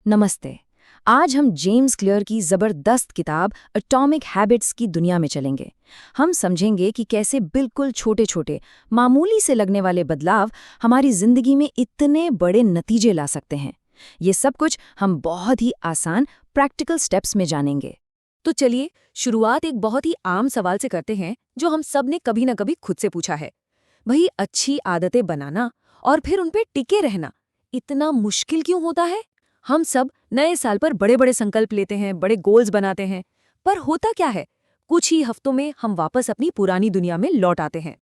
नमस्ते। आज हम जेम्स क्लियर की जबरदस्त किताब एटॉमिक हैबिट्स की दुनिया में चलेंगे। हम समझेंगे कि कैसे बिल्कुल छोटे-छोटे, मामूली से लगने वाले बदलाव हमारी जिंदगी में इतने बड़े नतीजे ला सकते हैं। ये सब कुछ हम बहुत ही आसान प्रैक्टिकल स्टेप्स में जानेंगे। तो चलिए शुरुआत एक बहुत ही आम सवाल से करते हैं जो हम सब ने कभी न कभी खुद से पूछा है। वही अच्छी आदतें बनाना और फिर उन पे टिके रहना इतना मुश्किल क्यों होता है? हम सब नए साल पर बड़े बड़े संकल्प लेते हैं, बड़े गोल्स बनाते हैं, पर होता क्या है, कुछ ही हफ्तों में हम वापस अपनी पुरानी दुनिया में लौट आते हैं।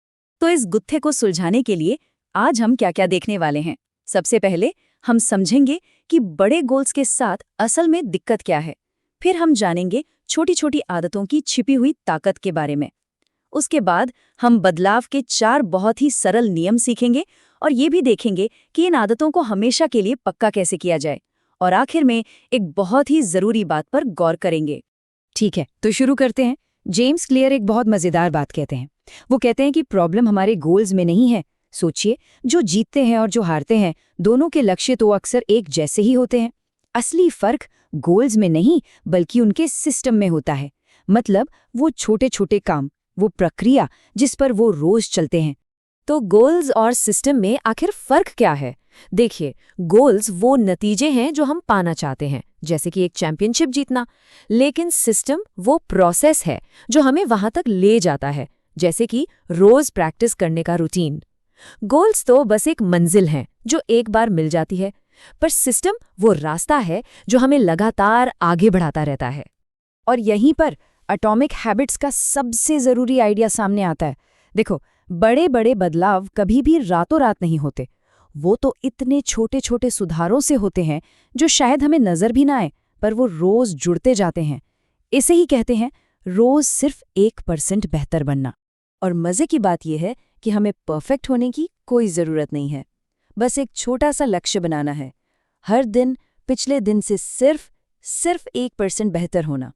तो इस गुत्थे को सुलझाने के लिए आज हम क्या-क्या देखने वाले हैं। सबसे पहले हम समझेंगे कि बड़े गोल्स के साथ असल में दिक्कत क्या है। फिर हम जानेंगे छोटी-छोटी आदतों की छिपी हुई ताकत के बारे में। उसके बाद हम बदलाव के 4 बहुत ही सरल नियम सीखेंगे और ये भी देखेंगे कि इन आदतों को हमेशा के लिए पक्का कैसे किया जाए। और आखिर में एक बहुत ही जरूरी बात पर गौर करेंगे। ठीक है, तो शुरू करते हैं। जेम्स क्लियर एक बहुत मजेदार बात कहते हैं। वो कहते हैं कि प्रॉब्लम हमारे गोल्स में नहीं है। सोचिए, जो जीतते हैं और जो हारते हैं, दोनों के लक्ष्य तो अक्सर एक जैसे ही होते हैं। असली फर्क गोल्स में नहीं, बल्कि उनके सिस्टम में होता है। मतलब वो छोटे छोटे काम, वो प्रक्रिया जिस पर वो रोज चलते हैं। तो गोल्स और सिस्टम में आखिर फर्क क्या है? देखिए, गोल्स वो नतीजे हैं जो हम पाना चाहते हैं, जैसे कि एक चैंपियनशिप जीतना। लेकिन सिस्टम वो प्रोसेस है जो हमें वहां तक ले जाता है, जैसे कि रोज प्रैक्टिस करने का रूटीन। गोल्स तो बस एक मंजिल है जो एक बार मिल जाती है, पर सिस्टम वो रास्ता है जो हमें लगातार आगे बढ़ाता रहता है। और यहीं पर एटॉमिक हैबिट्स का सबसे जरूरी आइडिया सामने आता है। देखो, बड़े बड़े बदलाव कभी भी रातों रात नहीं होते। वो तो इतने छोटे छोटे सुधारों से होते हैं जो शायद हमें नजर भी ना आए, पर वो रोज जुड़ते जाते हैं। इसे ही कहते हैं रोज सिर्फ 1% बेहतर बनना। और मजे की बात यह है कि हमें परफेक्ट होने की कोई जरूरत नहीं है। बस एक छोटा सा लक्ष्य बनाना है, हर दिन पिछले दिन से सिर्फ 1% बेहतर होना।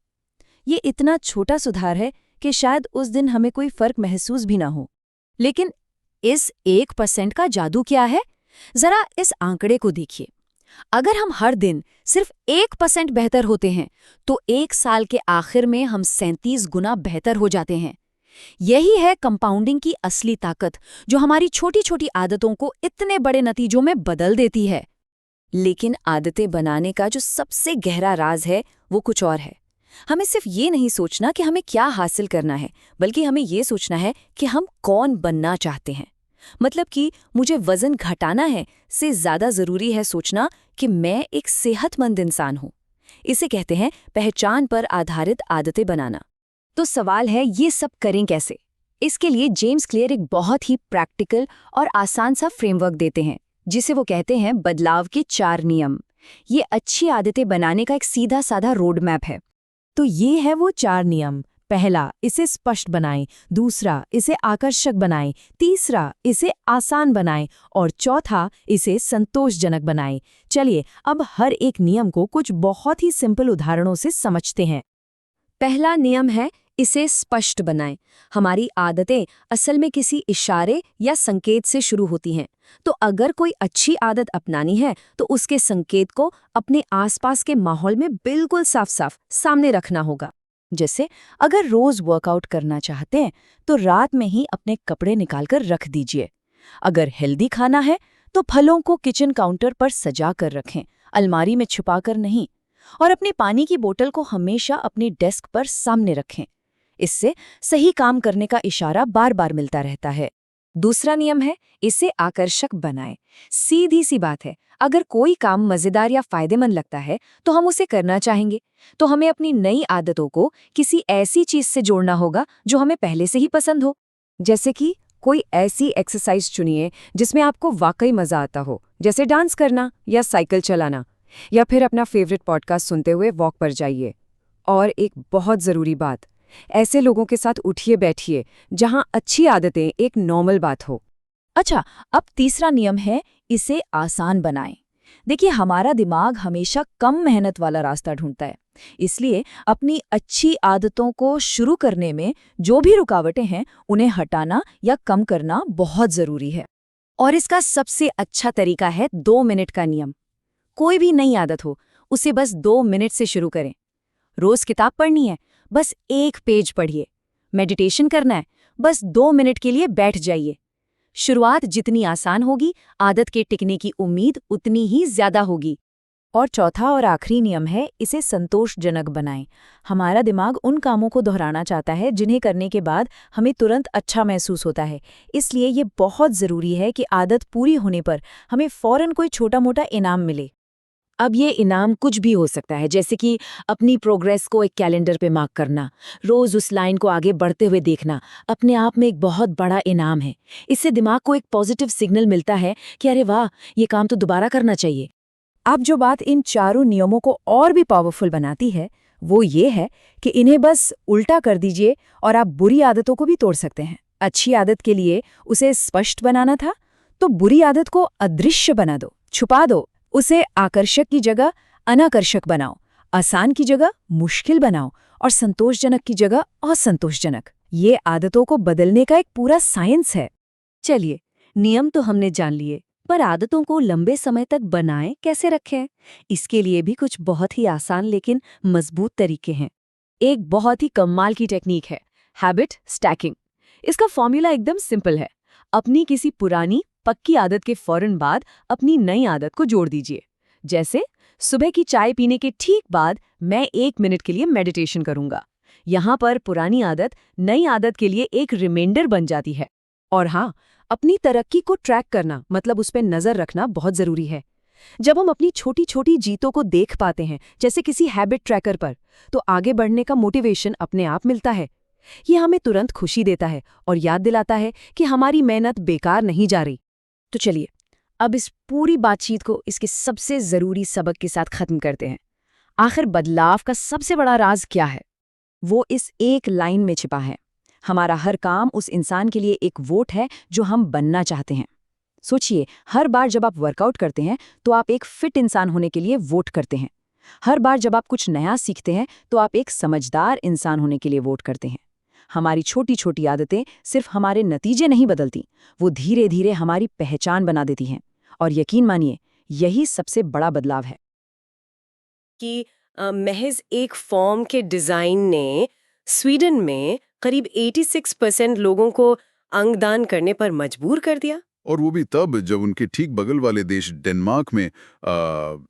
ये इतना छोटा सुधार है कि शायद उस दिन हमें कोई फर्क महसूस भी ना हो। लेकिन इस 1% का जादू क्या है? जरा इस आंकड़े को देखिए। अगर हम हर दिन सिर्फ 1% बेहतर होते हैं, तो 1 साल के आखिर में हम 37 गुना बेहतर हो जाते हैं। यही है कंपाउंडिंग की असली ताकत, जो हमारी छोटी छोटी आदतों को इतने बड़े नतीजों में बदल देती है। लेकिन आदतें बनाने का जो सबसे गहरा राज है, वो कुछ और है। हमें सिर्फ ये नहीं सोचना कि हमें क्या हासिल करना है, बल्कि हमें ये सोचना है कि हम कौन बनना चाहते हैं। मतलब कि मुझे वजन घटाना है से ज्यादा जरूरी है सोचना कि मैं एक सेहतमंद इंसान हूं। इसे कहते हैं पहचान पर आधारित आदतें बनाना। तो सवाल है, ये सब करें कैसे? इसके लिए जेम्स क्लियर एक बहुत ही प्रैक्टिकल और आसान सा फ्रेमवर्क देते हैं, जिसे वो कहते हैं बदलाव के 4 नियम। ये अच्छी आदतें बनाने का एक सीधा साधा रोड मैप है। तो ये है वो 4 नियम। पहला, इसे स्पष्ट बनाएं। दूसरा, इसे आकर्षक बनाएं। तीसरा, इसे आसान बनाएं। और चौथा, इसे संतोषजनक बनाएं। चलिए अब हर एक नियम को कुछ बहुत ही सिंपल उदाहरणों से समझते हैं। पहला नियम है, इसे स्पष्ट बनाएं। हमारी आदतें असल में किसी इशारे या संकेत से शुरू होती हैं। तो अगर कोई अच्छी आदत अपनानी है, तो उसके संकेत को अपने आसपास के माहौल में बिल्कुल साफ साफ सामने रखना होगा। जैसे अगर रोज वर्कआउट करना चाहते हैं, तो रात में ही अपने कपड़े निकालकर रख दीजिए। अगर हेल्दी खाना है, तो फलों को किचन काउंटर पर सजा कर रखें, अलमारी में छुपाकर नहीं। और अपनी पानी की बोतल को हमेशा अपनी डेस्क पर सामने रखें। इससे सही काम करने का इशारा बार बार मिलता रहता है। दूसरा नियम है, इसे आकर्षक बनाएं। सीधी सी बात है, अगर कोई काम मजेदार या फायदेमंद लगता है, तो हम उसे करना चाहेंगे। तो हमें अपनी नई आदतों को किसी ऐसी चीज से जोड़ना होगा जो हमें पहले से ही पसंद हो। जैसे कि कोई ऐसी एक्सरसाइज चुनिए जिसमें आपको वाकई मजा आता हो, जैसे डांस करना या साइकिल चलाना, या फिर अपना फेवरेट पॉडकास्ट सुनते हुए वॉक पर जाइए। और एक बहुत ज़रूरी बात, ऐसे लोगों के साथ उठिए बैठिए जहां अच्छी आदतें एक नॉर्मल बात हो। अच्छा, अब तीसरा नियम है, इसे आसान बनाएं। देखिए, हमारा दिमाग हमेशा कम मेहनत वाला रास्ता ढूंढता है। इसलिए अपनी अच्छी आदतों को शुरू करने में जो भी रुकावटें हैं, उन्हें हटाना या कम करना बहुत ज़रूरी है। और इसका सबसे अच्छा तरीका है 2 मिनट का नियम। कोई भी नई आदत हो, उसे बस 2 मिनट से शुरू करें। रोज किताब पढ़नी है, बस 1 पेज पढ़िए। मेडिटेशन करना है, बस 2 मिनट के लिए बैठ जाइए। शुरुआत जितनी आसान होगी, आदत के टिकने की उम्मीद उतनी ही ज्यादा होगी। और चौथा और आखिरी नियम है, इसे संतोषजनक बनाएं। हमारा दिमाग उन कामों को दोहराना चाहता है जिन्हें करने के बाद हमें तुरंत अच्छा महसूस होता है। इसलिए ये बहुत ज़रूरी है कि आदत पूरी होने पर हमें फ़ौरन कोई छोटा-मोटा इनाम मिले। अब ये इनाम कुछ भी हो सकता है, जैसे कि अपनी प्रोग्रेस को एक कैलेंडर पे मार्क करना, रोज उस लाइन को आगे बढ़ते हुए देखना, अपने आप में एक बहुत बड़ा इनाम है। इससे दिमाग को एक पॉजिटिव सिग्नल मिलता है कि अरे वाह, ये काम तो दोबारा करना चाहिए। अब जो बात इन चारों नियमों को और भी पावरफुल बनाती है, वो ये है कि इन्हें बस उल्टा कर दीजिए और आप बुरी आदतों को भी तोड़ सकते हैं। अच्छी आदत के लिए उसे स्पष्ट बनाना था, तो बुरी आदत को अदृश्य बना दो, छुपा दो। उसे आकर्षक की जगह अनाकर्षक बनाओ, आसान की जगह मुश्किल बनाओ और संतोषजनक की जगह असंतोषजनक। ये आदतों को बदलने का एक पूरा साइंस है। चलिए, नियम तो हमने जान लिए, पर आदतों को लंबे समय तक बनाएं कैसे रखें? इसके लिए भी कुछ बहुत ही आसान लेकिन मजबूत तरीके हैं। एक बहुत ही कमाल की टेक्निक है हैबिट स्टैकिंग। इसका फॉर्मूला एकदम सिंपल है। अपनी किसी पुरानी पक्की आदत के फौरन बाद अपनी नई आदत को जोड़ दीजिए। जैसे सुबह की चाय पीने के ठीक बाद मैं 1 मिनट के लिए मेडिटेशन करूंगा। यहाँ पर पुरानी आदत नई आदत के लिए एक रिमाइंडर बन जाती है। और हाँ, अपनी तरक्की को ट्रैक करना, मतलब उस पर नजर रखना बहुत जरूरी है। जब हम अपनी छोटी छोटी जीतों को देख पाते हैं, जैसे किसी हैबिट ट्रैकर पर, तो आगे बढ़ने का मोटिवेशन अपने आप मिलता है। ये हमें तुरंत खुशी देता है और याद दिलाता है कि हमारी मेहनत बेकार नहीं जा रही। तो चलिए, अब इस पूरी बातचीत को इसके सबसे जरूरी सबक के साथ खत्म करते हैं। आखिर बदलाव का सबसे बड़ा राज क्या है? वो इस एक लाइन में छिपा है। हमारा हर काम उस इंसान के लिए एक वोट है जो हम बनना चाहते हैं। सोचिए, हर बार जब आप वर्कआउट करते हैं तो आप एक फिट इंसान होने के लिए वोट करते हैं। हर बार जब आप कुछ नया सीखते हैं तो आप एक समझदार इंसान होने के लिए वोट करते हैं। हमारी छोटी छोटी आदतें सिर्फ हमारे नतीजे नहीं बदलती, वो धीरे धीरे हमारी पहचान बना देती हैं। और यकीन मानिए, यही सबसे बड़ा बदलाव है। कि महज एक फॉर्म के डिजाइन ने स्वीडन में करीब 86% लोगों को अंगदान करने पर मजबूर कर दिया। और वो भी तब जब उनके ठीक बगल वाले देश डेनमार्क में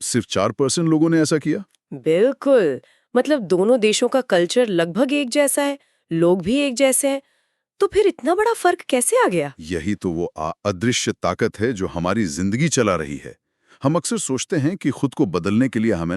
सिर्फ 4% लोगों ने ऐसा किया। बिल्कुल, मतलब दोनों देशों का कल्चर लगभग एक जैसा है, लोग भी एक जैसे हैं, तो फिर इतना बड़ा फर्क कैसे आ गया? यही तो वो अदृश्य ताकत है जो हमारी जिंदगी चला रही है। हम अक्सर सोचते हैं कि खुद को बदलने के लिए हमें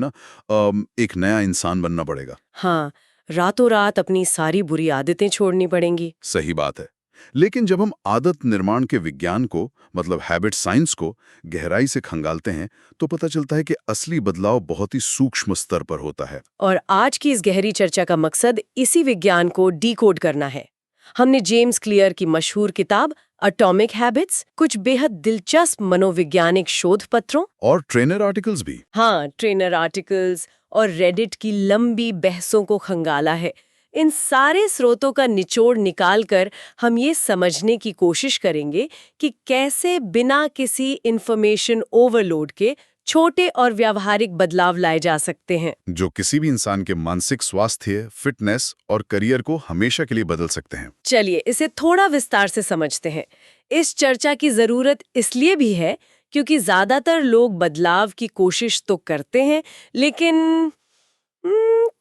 एक नया इंसान बनना पड़ेगा। हाँ, रातों रात अपनी सारी बुरी आदतें छोड़नी पड़ेंगी। सही बात है, लेकिन जब हम आदत निर्माण के विज्ञान को, मतलब हैबिट साइंस को गहराई से खंगालते हैं तो पता चलता है कि असली बदलाव बहुत ही सूक्ष्म स्तर पर होता है। और आज की इस गहरी चर्चा का मकसद इसी विज्ञान को डिकोड करना है। हमने जेम्स क्लियर की मशहूर किताब एटॉमिक हैबिट्स, कुछ बेहद दिलचस्प मनोवैज्ञानिक शोध पत्रों और ट्रेनर आर्टिकल्स भी। हाँ, ट्रेनर आर्टिकल्स और रेडिट की लंबी बहसों को खंगाला है। इन सारे स्रोतों का निचोड़ निकालकर हम ये समझने की कोशिश करेंगे कि कैसे बिना किसी इंफॉर्मेशन ओवरलोड के छोटे और व्यावहारिक बदलाव लाए जा सकते हैं, जो किसी भी इंसान के मानसिक स्वास्थ्य, फिटनेस और करियर को हमेशा के लिए बदल सकते हैं। चलिए इसे थोड़ा विस्तार से समझते हैं। इस चर्चा की जरूरत इसलिए भी है क्योंकि ज्यादातर लोग बदलाव की कोशिश तो करते हैं, लेकिन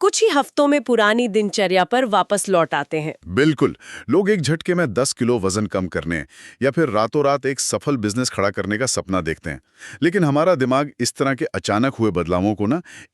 कुछ ही हफ्तों में पुरानी दिनचर्या पर वापस लौट आते हैं। बिल्कुल, लोग एक झटके में 10 किलो वजन कम करने या फिर रातों रात एक सफल बिजनेस खड़ा करने का सपना देखते हैं। लेकिन हमारा दिमाग इस तरह के अचानक हुए बदलावों को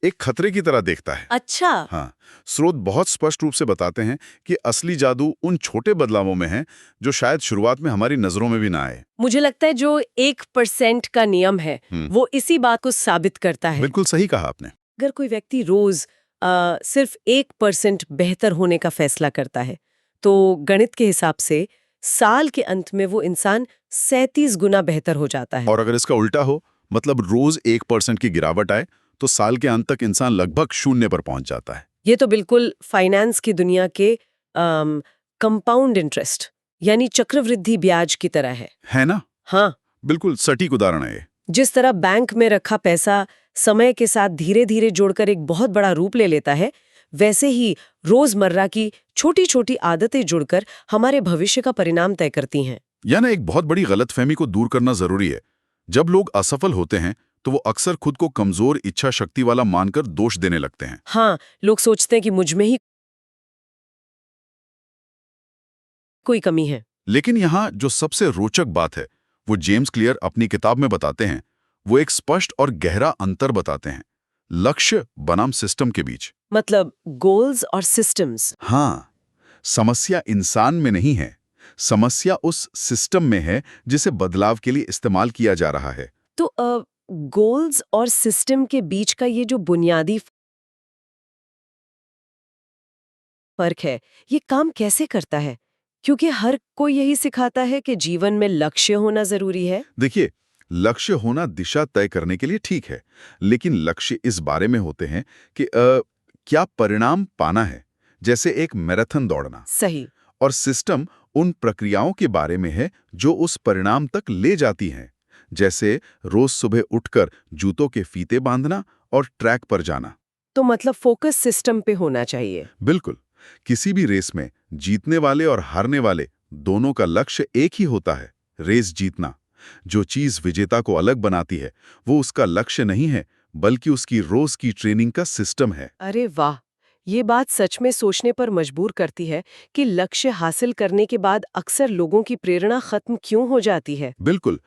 एक खतरे की तरह देखता है। अच्छा। हाँ, स्रोत बहुत स्पष्ट रूप से बताते हैं कि असली जादू उन छोटे बदलावों में है जो शायद शुरुआत में हमारी नजरों में भी ना आए। मुझे लगता है जो 1% का नियम है वो इसी बात को साबित करता है। बिल्कुल सही कहा आपने। अगर कोई व्यक्ति रोज सिर्फ 1% बेहतर होने का फैसला करता है, तो गणित के हिसाब से साल के अंत में वो इंसान 37 गुना बेहतर हो जाता है। और अगर इसका उल्टा हो, मतलब रोज 1% की गिरावट आए, तो साल के अंत तक इंसान लगभग 0 पर पहुंच जाता है। ये तो बिल्कुल फाइनेंस की दुनिया के कंपाउंड इंटरेस्ट यानी चक्रवृद्धि ब्याज की तरह है ना? हाँ, बिल्कुल सटीक उदाहरण है ये। जिस तरह बैंक में रखा पैसा समय के साथ धीरे धीरे जोड़कर एक बहुत बड़ा रूप ले लेता है, वैसे ही रोजमर्रा की छोटी छोटी आदतें जुड़कर हमारे भविष्य का परिणाम तय करती हैं। यानी एक बहुत बड़ी गलतफहमी को दूर करना जरूरी है। जब लोग असफल होते हैं तो वो अक्सर खुद को कमजोर इच्छा शक्ति वाला मानकर दोष देने लगते हैं। हाँ, लोग सोचते हैं कि मुझ में ही कोई कमी है। लेकिन यहाँ जो सबसे रोचक बात है वो जेम्स क्लियर अपनी किताब में बताते हैं। वो एक स्पष्ट और गहरा अंतर बताते हैं लक्ष्य बनाम सिस्टम के बीच। मतलब गोल्स और सिस्टम्स। हाँ, समस्या इंसान में नहीं है, समस्या उस सिस्टम में है जिसे बदलाव के लिए इस्तेमाल किया जा रहा है। तो गोल्स और सिस्टम के बीच का ये जो बुनियादी फर्क है, ये काम कैसे करता है? क्योंकि हर कोई यही सिखाता है कि जीवन में लक्ष्य होना जरूरी है। देखिए, लक्ष्य होना दिशा तय करने के लिए ठीक है, लेकिन लक्ष्य इस बारे में होते हैं कि क्या परिणाम पाना है, जैसे एक मैराथन दौड़ना। सही। और सिस्टम उन प्रक्रियाओं के बारे में है जो उस परिणाम तक ले जाती हैं, जैसे रोज सुबह उठकर जूतों के फीते बांधना और ट्रैक पर जाना। तो मतलब फोकस सिस्टम पे होना चाहिए। बिल्कुल। किसी भी रेस में जीतने वाले और हारने वाले दोनों का लक्ष्य एक ही होता है, रेस जीतना। जो चीज विजेता को अलग बनाती है वो उसका लक्ष्य नहीं है, बल्कि उसकी रोज की ट्रेनिंग का सिस्टम है। अरे वाह, ये बात सच में सोचने पर मजबूर करती है कि लक्ष्य हासिल करने के बाद अक्सर लोगों की प्रेरणा खत्म क्यों हो जाती है। बिल्कुल,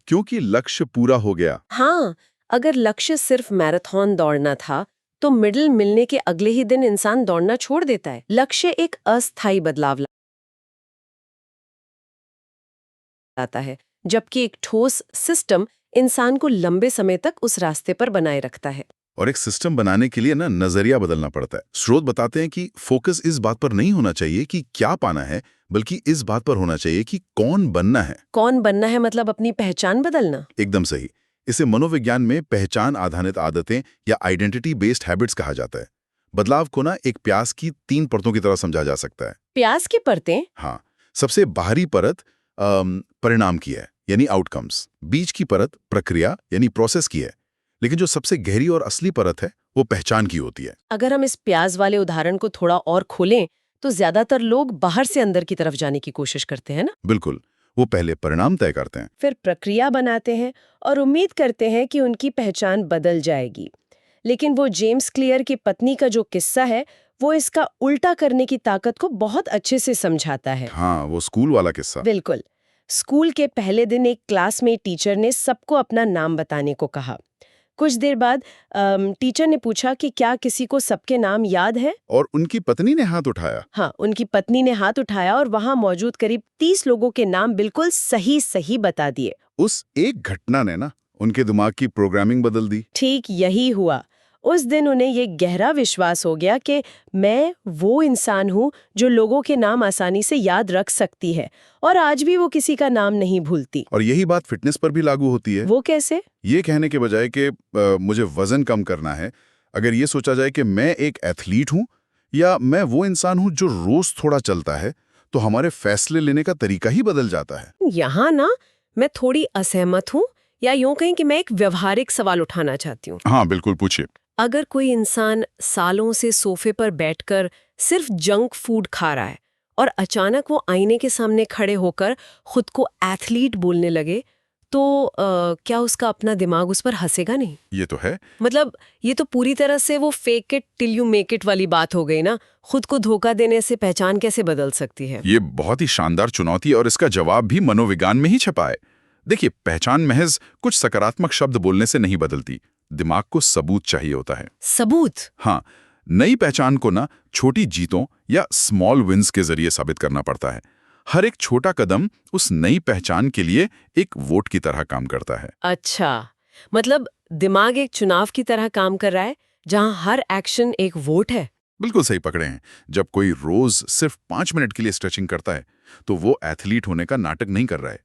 क्योंकि लक्ष्य पूरा हो गया। हाँ, अगर लक्ष्य सिर्फ मैराथन दौड़ना था तो मेडल मिलने के अगले ही दिन इंसान दौड़ना छोड़ देता है। लक्ष्य एक अस्थायी बदलाव लाता है, जबकि एक ठोस सिस्टम इंसान को लंबे समय तक उस रास्ते पर बनाए रखता है। और एक सिस्टम बनाने के लिए ना नजरिया बदलना पड़ता है। स्रोत बताते हैं कि फोकस इस बात पर नहीं होना चाहिए कि क्या पाना है, बल्कि इस बात पर होना चाहिए कि कौन बनना है। कौन बनना है मतलब अपनी पहचान बदलना। एकदम सही। इसे मनोविज्ञान में पहचान आधारित आदतें या आइडेंटिटी बेस्ड हैबिट्स कहा जाता है। बदलाव को ना एक प्याज की 3 परतों की तरह समझा जा सकता है। प्याज की परतें? हाँ, सबसे बाहरी परत परिणाम की है, यानी आउटकम्स। बीच की परत प्रक्रिया यानी प्रोसेस की है, लेकिन जो सबसे गहरी और असली परत है वो पहचान की होती है। अगर हम इस प्याज वाले उदाहरण को थोड़ा और खोलें तो ज्यादातर लोग बाहर से अंदर की तरफ जाने की कोशिश करते हैं ना। बिल्कुल, वो पहले परिणाम तय करते हैं, फिर प्रक्रिया बनाते हैं और उम्मीद करते हैं कि उनकी पहचान बदल जाएगी। लेकिन वो जेम्स क्लियर की पत्नी का जो किस्सा है वो इसका उल्टा करने की ताकत को बहुत अच्छे से समझाता है। हाँ, वो स्कूल वाला किस्सा। बिल्कुल। स्कूल के पहले दिन एक क्लास में टीचर ने सबको अपना नाम बताने को कहा। कुछ देर बाद टीचर ने पूछा कि क्या किसी को सबके नाम याद है? और उनकी पत्नी ने हाथ उठाया। हाँ, उनकी पत्नी ने हाथ उठाया और वहां मौजूद करीब 30 लोगों के नाम बिल्कुल सही सही बता दिए। उस एक घटना ने ना उनके दिमाग की प्रोग्रामिंग बदल दी। ठीक यही हुआ। उस दिन उन्हें ये गहरा विश्वास हो गया कि मैं वो इंसान हूँ जो लोगों के नाम आसानी से याद रख सकती है और आज भी वो किसी का नाम नहीं भूलती। और यही बात फिटनेस पर भी लागू होती है। वो कैसे? ये कहने के बजाय कि मुझे वजन कम करना है, अगर ये सोचा जाए कि मैं एक एथलीट हूँ या मैं वो इंसान हूँ जो रोज थोड़ा चलता है, तो हमारे फैसले लेने का तरीका ही बदल जाता है। यहाँ ना मैं थोड़ी असहमत हूँ, या यूं कहें कि मैं एक व्यवहारिक सवाल उठाना चाहती हूँ। हाँ, बिल्कुल, पूछिए। अगर कोई इंसान सालों से सोफे पर बैठकर सिर्फ जंक फूड खा रहा है और अचानक वो आईने के सामने खड़े होकर खुद को एथलीट बोलने लगे, तो क्या उसका अपना दिमाग उस पर हंसेगा नहीं? ये तो है। मतलब ये तो पूरी तरह से वो fake it till you make it वाली बात हो गई ना। खुद को धोखा देने से पहचान कैसे बदल सकती है? ये बहुत ही शानदार चुनौती और इसका जवाब भी मनोविज्ञान में ही छपा है। देखिए, पहचान महज कुछ सकारात्मक शब्द बोलने से नहीं बदलती, दिमाग को सबूत चाहिए होता है। सबूत? हाँ, नई पहचान को ना छोटी जीतों या स्मॉल विन्स के जरिए साबित करना पड़ता है। हर एक छोटा कदम उस नई पहचान के लिए एक वोट की तरह काम करता है। अच्छा, मतलब दिमाग एक चुनाव की तरह काम कर रहा है जहां हर एक्शन एक वोट है। बिल्कुल सही पकड़े हैं। जब कोई रोज सिर्फ 5 मिनट के लिए स्ट्रेचिंग करता है तो वो एथलीट होने का नाटक नहीं कर रहा है,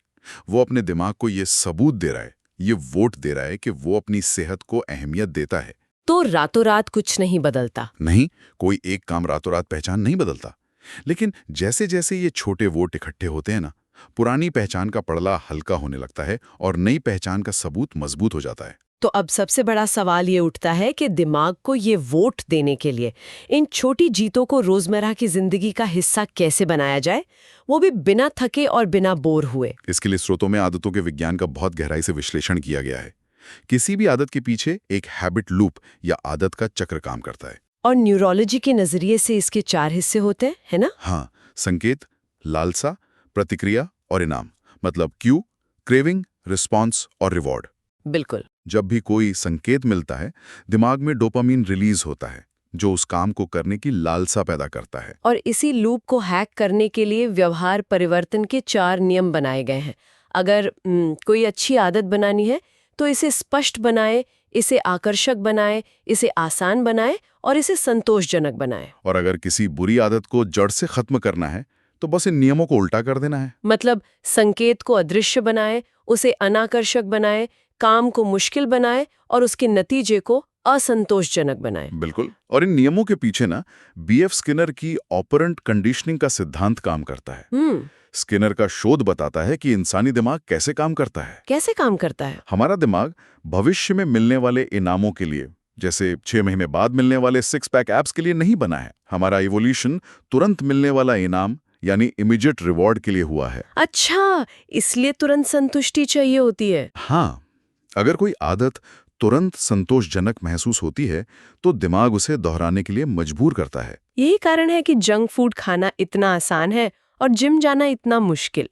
वो अपने दिमाग को ये सबूत दे रहा है, ये वोट दे रहा है कि वो अपनी सेहत को अहमियत देता है। तो रातों रात कुछ नहीं बदलता? नहीं, कोई एक काम रातों रात पहचान नहीं बदलता, लेकिन जैसे जैसे ये छोटे वोट इकट्ठे होते हैं ना, पुरानी पहचान का पड़ला हल्का होने लगता है और नई पहचान का सबूत मजबूत हो जाता है। तो अब सबसे बड़ा सवाल ये उठता है कि दिमाग को ये वोट देने के लिए इन छोटी जीतों को रोजमर्रा की जिंदगी का हिस्सा कैसे बनाया जाए, वो भी बिना थके और बिना बोर हुए। इसके लिए स्रोतों में आदतों के विज्ञान का बहुत गहराई से विश्लेषण किया गया है। किसी भी आदत के पीछे एक हैबिट लूप या आदत का चक्र काम करता है। और न्यूरोलॉजी के नजरिए से इसके 4 हिस्से होते हैं, है ना? हाँ, संकेत, लालसा, प्रतिक्रिया और इनाम, मतलब क्यू, क्रेविंग, रिस्पॉन्स और रिवॉर्ड। बिल्कुल। जब भी कोई संकेत मिलता है, दिमाग में डोपामीन रिलीज होता है, जो उस काम को करने की लालसा पैदा करता है। और इसी लूप को हैक करने के लिए व्यवहार परिवर्तन के 4 नियम बनाए गए हैं। अगर कोई अच्छी आदत बनानी है तो इसे स्पष्ट बनाए, इसे आकर्षक बनाए, इसे आसान बनाए और इसे संतोषजनक बनाए। और अगर किसी बुरी आदत को जड़ से खत्म करना है तो बस इन नियमों को उल्टा कर देना है। मतलब संकेत को अदृश्य बनाए, उसे अनाकर्षक बनाए, काम को मुश्किल बनाए और उसके नतीजे को असंतोषजनक बनाए। बिल्कुल। और इन नियमों के पीछे ना बीएफ स्किनर की ऑपरेंट कंडीशनिंग का सिद्धांत काम करता है। स्किनर का शोध बताता है कि इंसानी दिमाग कैसे काम करता है। कैसे काम करता है? हमारा दिमाग भविष्य में मिलने वाले इनामों के लिए, जैसे 6 महीने बाद मिलने वाले 6 पैक एब्स के लिए नहीं बना है। हमारा इवोल्यूशन तुरंत मिलने वाला इनाम यानी इमीडिएट रिवॉर्ड के लिए हुआ है। अच्छा, इसलिए तुरंत संतुष्टि चाहिए होती है। हाँ, अगर कोई आदत तुरंत संतोषजनक महसूस होती है तो दिमाग उसे दोहराने के लिए मजबूर करता है। यही कारण है कि जंक फूड खाना इतना आसान है और जिम जाना इतना मुश्किल।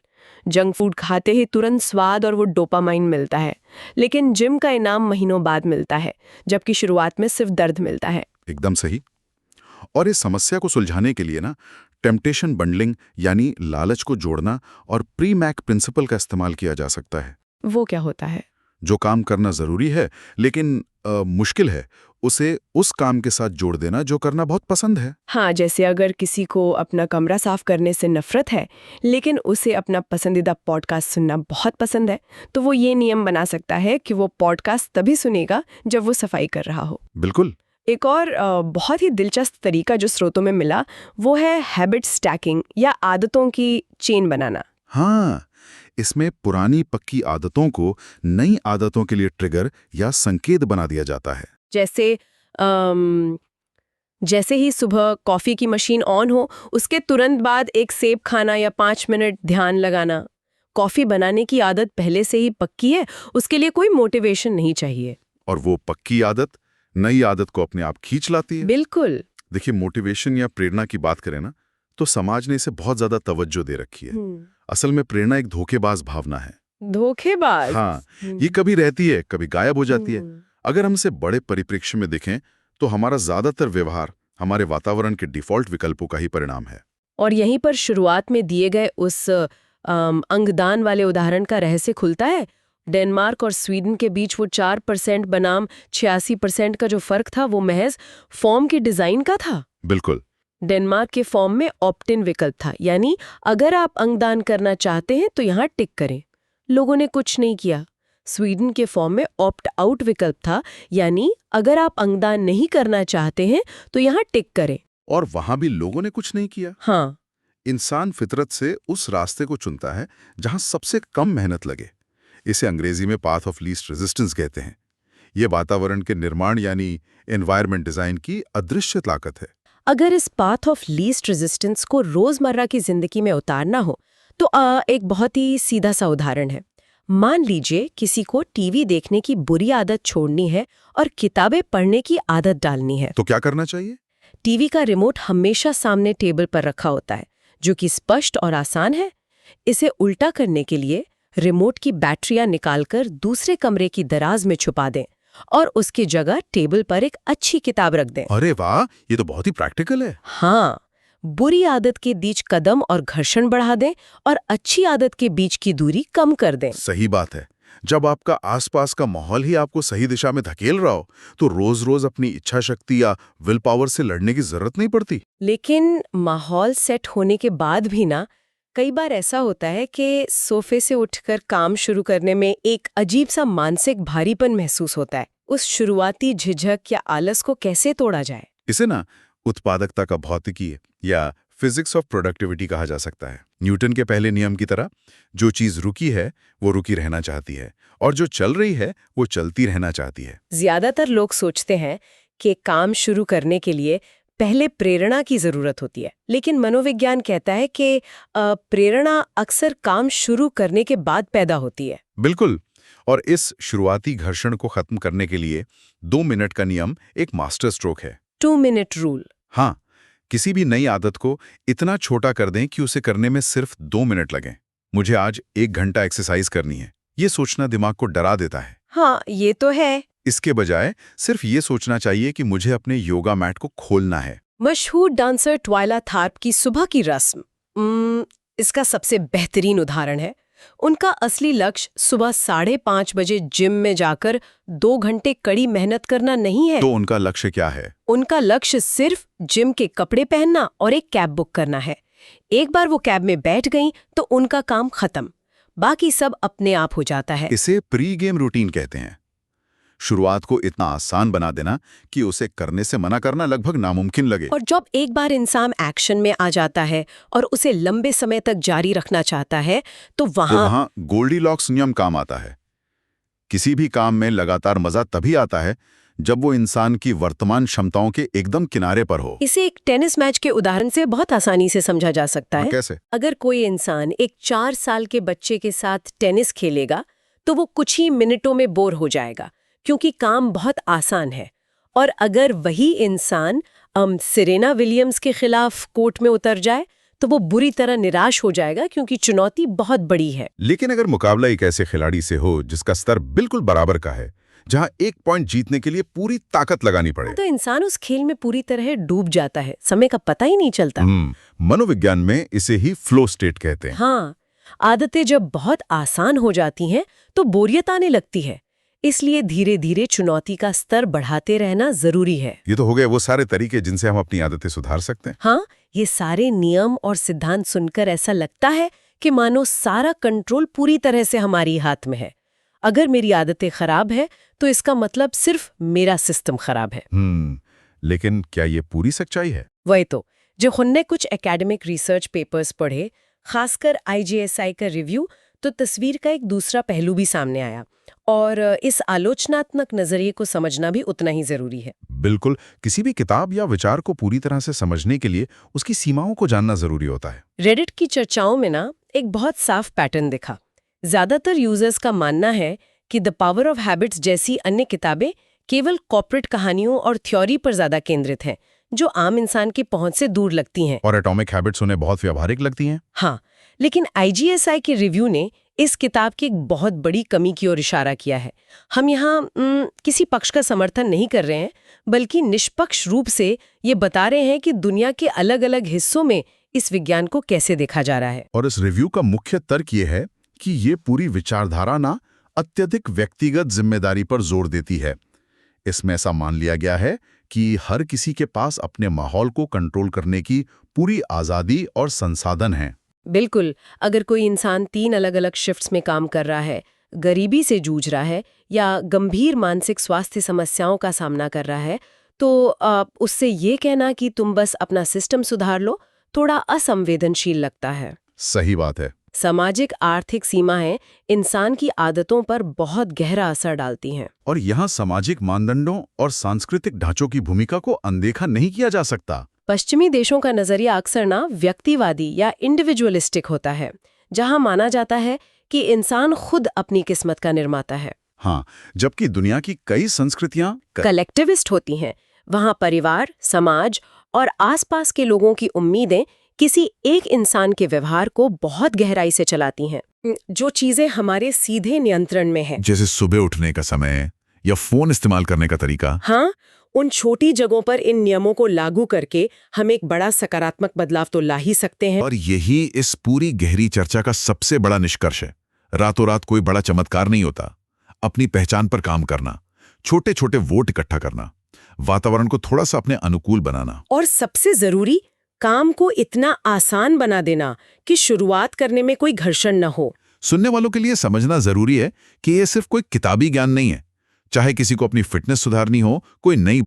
जंक फूड खाते ही तुरंत स्वाद और वो डोपामाइन मिलता है, लेकिन जिम का इनाम महीनों बाद मिलता है, जबकि शुरुआत में सिर्फ दर्द मिलता है। एकदम सही। और इस समस्या को सुलझाने के लिए ना टेम्पटेशन बंडलिंग यानी लालच को जोड़ना और प्री मैक प्रिंसिपल का इस्तेमाल किया जा सकता है। वो क्या होता है? जो काम करना जरूरी है लेकिन मुश्किल है, उसे उस काम के साथ जोड़ देना जो करना बहुत पसंद है। हाँ, जैसे अगर किसी को अपना कमरा साफ करने से नफरत है लेकिन उसे अपना पसंदीदा पॉडकास्ट सुनना बहुत पसंद है, तो वो ये नियम बना सकता है कि वो पॉडकास्ट तभी सुनेगा जब वो सफाई कर रहा हो। बिल्कुल। एक और बहुत ही दिलचस्प तरीका जो स्रोतों में मिला वो है हैबिट स्टैकिंग या आदतों की चेन बनाना। हाँ, इसमें पुरानी पक्की आदतों को नई आदतों के लिए ट्रिगर या संकेत बना दिया जाता है। जैसे ही सुबह कॉफी की मशीन ऑन हो, उसके तुरंत बाद एक सेब खाना या 5 मिनट ध्यान लगाना। कॉफी बनाने की आदत पहले से ही पक्की है, उसके लिए कोई मोटिवेशन नहीं चाहिए। और वो पक्की आदत नई आदत को अपने आप खींच लाती है। बिल्कुल। देखिए, मोटिवेशन या प्रेरणा की बात करें ना, तो समाज ने इसे बहुत ज्यादा तवज्जो दे रखी है। असल में प्रेरणा एक धोखेबाज भावना है। धोखेबाज? हाँ, ये कभी रहती है, कभी गायब हो जाती है। अगर हम इसे बड़े परिप्रेक्ष्य में देखें तो हमारा ज्यादातर व्यवहार हमारे वातावरण के डिफॉल्ट विकल्पों का ही परिणाम है। और यहीं पर शुरुआत में दिए गए उस अंगदान वाले उदाहरण का रहस्य खुलता है। डेनमार्क और स्वीडन के बीच वो 4% बनाम 86% का जो फर्क था, वो महज फॉर्म के डिजाइन का था। बिल्कुल। डेनमार्क के फॉर्म में ऑप्ट इन विकल्प था, यानी अगर आप अंगदान करना चाहते हैं तो यहाँ टिक करें। लोगों ने कुछ नहीं किया। स्वीडन के फॉर्म में ऑप्ट आउट विकल्प था, यानी अगर आप अंगदान नहीं करना चाहते हैं तो यहाँ टिक करें। और वहां भी लोगों ने कुछ नहीं किया। हाँ, इंसान फितरत से उस रास्ते को चुनता है जहां सबसे कम मेहनत लगे। इसे अंग्रेजी में पाथ ऑफ लीस्ट रेजिस्टेंस कहते हैं। ये वातावरण के निर्माण यानी एनवायरनमेंट डिजाइन की अदृश्य ताकत है। अगर इस पाथ ऑफ लीस्ट रेजिस्टेंस को रोजमर्रा की जिंदगी में उतारना हो तो एक बहुत ही सीधा सा उदाहरण है। मान लीजिए किसी को टीवी देखने की बुरी आदत छोड़नी है और किताबें पढ़ने की आदत डालनी है। तो क्या करना चाहिए? टीवी का रिमोट हमेशा सामने टेबल पर रखा होता है, जो कि स्पष्ट और आसान है। इसे उल्टा करने के लिए रिमोट की बैटरियां निकालकर दूसरे कमरे की दराज में छुपा दें और उसकी जगह टेबल पर एक अच्छी किताब रख दें। अरे वाह, ये तो बहुत ही प्रैक्टिकल है। हाँ, बुरी आदत के बीच कदम और घर्षण बढ़ा दें और अच्छी आदत के बीच की दूरी कम कर दें। सही बात है। जब आपका आसपास का माहौल ही आपको सही दिशा में धकेल रहा हो तो रोज रोज अपनी इच्छा शक्ति या विल पावर से लड़ने की जरूरत नहीं पड़ती। लेकिन माहौल सेट होने के बाद भी ना, कई बार ऐसा होता है कि सोफे से उठकर काम शुरू करने में एक अजीब सा मानसिक भारीपन महसूस होता है। उस शुरुआती झिझक या आलस को कैसे तोड़ा जाए? इसे ना उत्पादकता का भौतिकी या फिजिक्स ऑफ प्रोडक्टिविटी कहा जा सकता है। न्यूटन के पहले नियम की तरह जो चीज रुकी है वो रुकी रहना चाहती है और जो चल रही है वो चलती रहना चाहती है। ज्यादातर लोग सोचते हैं कि काम शुरू करने के लिए पहले प्रेरणा की जरूरत होती है, लेकिन मनोविज्ञान कहता है कि प्रेरणा अक्सर काम शुरू करने के बाद पैदा होती है। बिल्कुल। और इस शुरुआती घर्षण को खत्म करने के लिए 2 मिनट का नियम एक मास्टर स्ट्रोक है। 2 मिनट रूल। हाँ, किसी भी नई आदत को इतना छोटा कर दें कि उसे करने में सिर्फ 2 मिनट लगें। मुझे आज 1 घंटा एक्सरसाइज करनी है, ये सोचना दिमाग को डरा देता है। हाँ, ये तो है। इसके बजाय सिर्फ ये सोचना चाहिए कि मुझे अपने योगा मैट को खोलना है। मशहूर डांसर ट्वाइला थार्प की सुबह की रस्म इसका सबसे बेहतरीन उदाहरण है। उनका असली लक्ष्य सुबह 5:30 बजे जिम में जाकर 2 घंटे कड़ी मेहनत करना नहीं है। तो उनका लक्ष्य क्या है? उनका लक्ष्य सिर्फ जिम के कपड़े पहनना और एक कैब बुक करना है। एक बार वो कैब में बैठ गई तो उनका काम खत्म, बाकी सब अपने आप हो जाता है। इसे प्री गेम रूटीन कहते हैं। शुरुआत को इतना आसान बना देना कि उसे करने से मना करना लगभग नामुमकिन लगे। और जब एक बार इंसान एक्शन में आ जाता है और उसे लंबे समय तक जारी रखना चाहता है तो वहां गोल्डीलॉक्स नियम काम आता है। किसी भी काम में लगातार मजा तभी आता है जब वो इंसान की वर्तमान क्षमताओं के एकदम किनारे पर हो। इसे एक टेनिस मैच के उदाहरण से बहुत आसानी से समझा जा सकता है। कैसे? अगर कोई इंसान एक 4 साल के बच्चे के साथ टेनिस खेलेगा तो वो कुछ ही मिनटों में बोर हो जाएगा, क्योंकि काम बहुत आसान है। और अगर वही इंसान सेरेना विलियम्स के खिलाफ कोर्ट में उतर जाए तो वो बुरी तरह निराश हो जाएगा, क्योंकि चुनौती बहुत बड़ी है। लेकिन अगर मुकाबला एक ऐसे खिलाड़ी से हो जिसका स्तर बिल्कुल बराबर का है, जहां 1 पॉइंट जीतने के लिए पूरी ताकत लगानी पड़े, तो इंसान उस खेल में पूरी तरह डूब जाता है, समय का पता ही नहीं चलता। मनोविज्ञान में इसे ही फ्लो स्टेट कहते हैं। हाँ, आदतें जब बहुत आसान हो जाती हैं तो बोरियत आने लगती है, इसलिए धीरे धीरे चुनौती का स्तर बढ़ाते रहना जरूरी है। ये तो हो गए वो सारे तरीके जिनसे हम अपनी आदतें सुधार सकते हैं। हाँ, ये सारे नियम और सिद्धांत सुनकर ऐसा लगता है कि मानो सारा कंट्रोल पूरी तरह से हमारी हाथ में है। अगर मेरी आदतें खराब है तो इसका मतलब सिर्फ मेरा सिस्टम खराब है। लेकिन क्या ये पूरी सच्चाई है? वही तो, जो खुन्ने कुछ एकेडमिक रिसर्च पेपर्स पढ़े, खासकर IGSI का रिव्यू, तो तस्वीर का एक दूसरा पहलू भी सामने आया। और इस आलोचनात्मक नजरिए को समझना भी उतना ही जरूरी है। बिल्कुल, किसी भी किताब या विचार को पूरी तरह से समझने के लिए उसकी सीमाओं को जानना जरूरी होता है। रेडिट की चर्चाओं में ना एक बहुत साफ पैटर्न दिखा। ज्यादातर यूजर्स का मानना है कि द पावर ऑफ हैबिट्स जैसी अन्य किताबें केवल कॉर्पोरेट कहानियों और थ्योरी पर ज्यादा केंद्रित हैं, जो आम इंसान की पहुंच से दूर लगती हैं। और एटॉमिक हैबिट्स उन्हें बहुत व्यावहारिक लगती हैं। हाँ, लेकिन IGSI के रिव्यू ने इस किताब की एक बहुत बड़ी कमी की ओर इशारा किया है। हम यहाँ किसी पक्ष का समर्थन नहीं कर रहे हैं, बल्कि निष्पक्ष रूप से ये बता रहे हैं कि दुनिया के अलग अलग हिस्सों में इस विज्ञान को कैसे देखा जा रहा है। और इस रिव्यू का मुख्य तर्क ये है कि ये पूरी विचारधारा ना अत्यधिक व्यक्तिगत जिम्मेदारी पर जोर देती है। इसमें ऐसा मान लिया गया है कि हर किसी के पास अपने माहौल को कंट्रोल करने की पूरी आज़ादी और संसाधन हैं। बिल्कुल, अगर कोई इंसान 3 अलग अलग शिफ्ट्स में काम कर रहा है, गरीबी से जूझ रहा है या गंभीर मानसिक स्वास्थ्य समस्याओं का सामना कर रहा है, तो उससे ये कहना कि तुम बस अपना सिस्टम सुधार लो, थोड़ा असंवेदनशील लगता है। सही बात है। सामाजिक आर्थिक सीमाएं इंसान की आदतों पर बहुत गहरा असर डालती हैं। और यहाँ सामाजिक मानदंडों और सांस्कृतिक ढांचों की भूमिका को अनदेखा नहीं किया जा सकता। पश्चिमी देशों का नजरिया अक्सर ना व्यक्तिवादी या इंडिविजुअलिस्टिक होता है, जहां माना जाता है कि इंसान खुद अपनी किस्मत का निर्माता है। हाँ, जबकि दुनिया की कई संस्कृतियां कलेक्टिविस्ट होती हैं। वहां परिवार, समाज और आसपास के लोगों की उम्मीदें किसी एक इंसान के व्यवहार को बहुत गहराई से चलाती हैं, जो चीजें हमारे सीधे नियंत्रण में हैं। जैसे सुबह उठने का समय या फोन इस्तेमाल करने का तरीका। हाँ, उन छोटी जगहों पर इन नियमों को लागू करके हम एक बड़ा सकारात्मक बदलाव तो ला ही सकते हैं। और यही इस पूरी गहरी चर्चा का सबसे बड़ा निष्कर्ष है। रातों रात कोई बड़ा चमत्कार नहीं होता। अपनी पहचान पर काम करना, छोटे छोटे वोट इकट्ठा करना, वातावरण को थोड़ा सा अपने अनुकूल बनाना, और सबसे जरूरी, काम को इतना आसान बना देना कि शुरुआत करने में कोई घर्षण न हो। सुनने वालों के लिए समझना जरूरी है कि ये सिर्फ कोई किताबी ज्ञान नहीं है। चाहे किसी को अपनी फिटनेस सुधारनी हो, कोई नई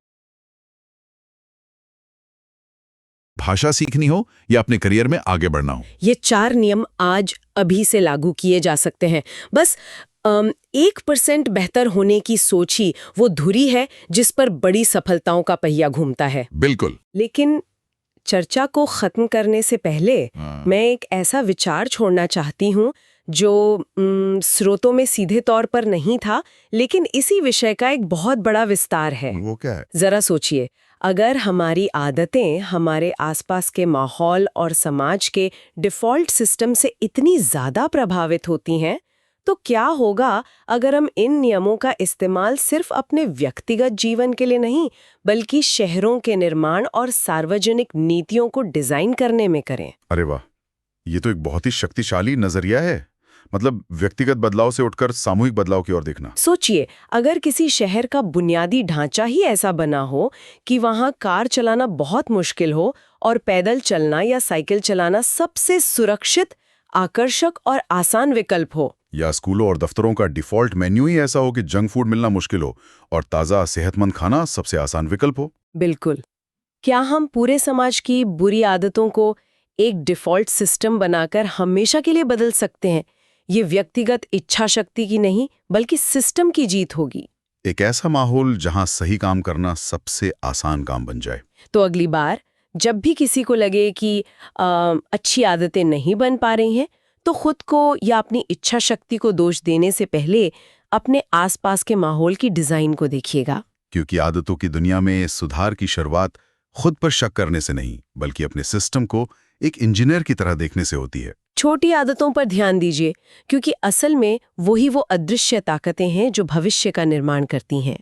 भाषा सीखनी हो या अपने करियर में आगे बढ़ना हो। ये 4 नियम आज अभी से लागू किए जा सकते हैं। बस 1% बेहतर होने की सोच ही वो धुरी है जिस पर बड़ी सफलताओं का पहिया घूमता है। बिल्कुल। लेकिन चर्चा को खत्म करने से पहले मैं एक ऐसा विचार छोड़ना चाहती हूँ जो स्रोतों में सीधे तौर पर नहीं था, लेकिन इसी विषय का एक बहुत बड़ा विस्तार है। वो क्या है? जरा सोचिए, अगर हमारी आदतें हमारे आसपास के माहौल और समाज के डिफ़ॉल्ट सिस्टम से इतनी ज़्यादा प्रभावित होती हैं, तो क्या होगा अगर हम इन नियमों का इस्तेमाल सिर्फ अपने व्यक्तिगत जीवन के लिए नहीं, बल्कि शहरों के निर्माण और सार्वजनिक नीतियों को डिजाइन करने में करें? अरे वाह, ये तो एक बहुत ही शक्तिशाली नजरिया है। मतलब व्यक्तिगत बदलाव से उठकर सामूहिक बदलाव की ओर देखना। सोचिए, अगर किसी शहर का बुनियादी ढांचा ही ऐसा बना हो कि वहां कार चलाना बहुत मुश्किल हो और पैदल चलना या साइकिल चलाना सबसे सुरक्षित, आकर्षक और आसान विकल्प हो, या स्कूलों और दफ्तरों का डिफॉल्ट मेन्यू ही ऐसा हो कि जंक फूड मिलना मुश्किल हो और ताज़ा सेहतमंद खाना सबसे आसान विकल्प हो। बिल्कुल। क्या हम पूरे समाज की बुरी आदतों को एक डिफॉल्ट सिस्टम बनाकर हमेशा के लिए बदल सकते हैं? ये व्यक्तिगत इच्छा शक्ति की नहीं, बल्कि सिस्टम की जीत होगी। एक ऐसा माहौल जहां सही काम करना सबसे आसान काम बन जाए। तो अगली बार जब भी किसी को लगे कि अच्छी आदतें नहीं बन पा रही हैं, तो खुद को या अपनी इच्छा शक्ति को दोष देने से पहले अपने आसपास के माहौल की डिजाइन को देखिएगा। क्योंकि आदतों की दुनिया में सुधार की शुरुआत खुद पर शक करने से नहीं, बल्कि अपने सिस्टम को एक इंजीनियर की तरह देखने से होती है। छोटी आदतों पर ध्यान दीजिए, क्योंकि असल में वही वो अदृश्य ताकतें हैं जो भविष्य का निर्माण करती हैं।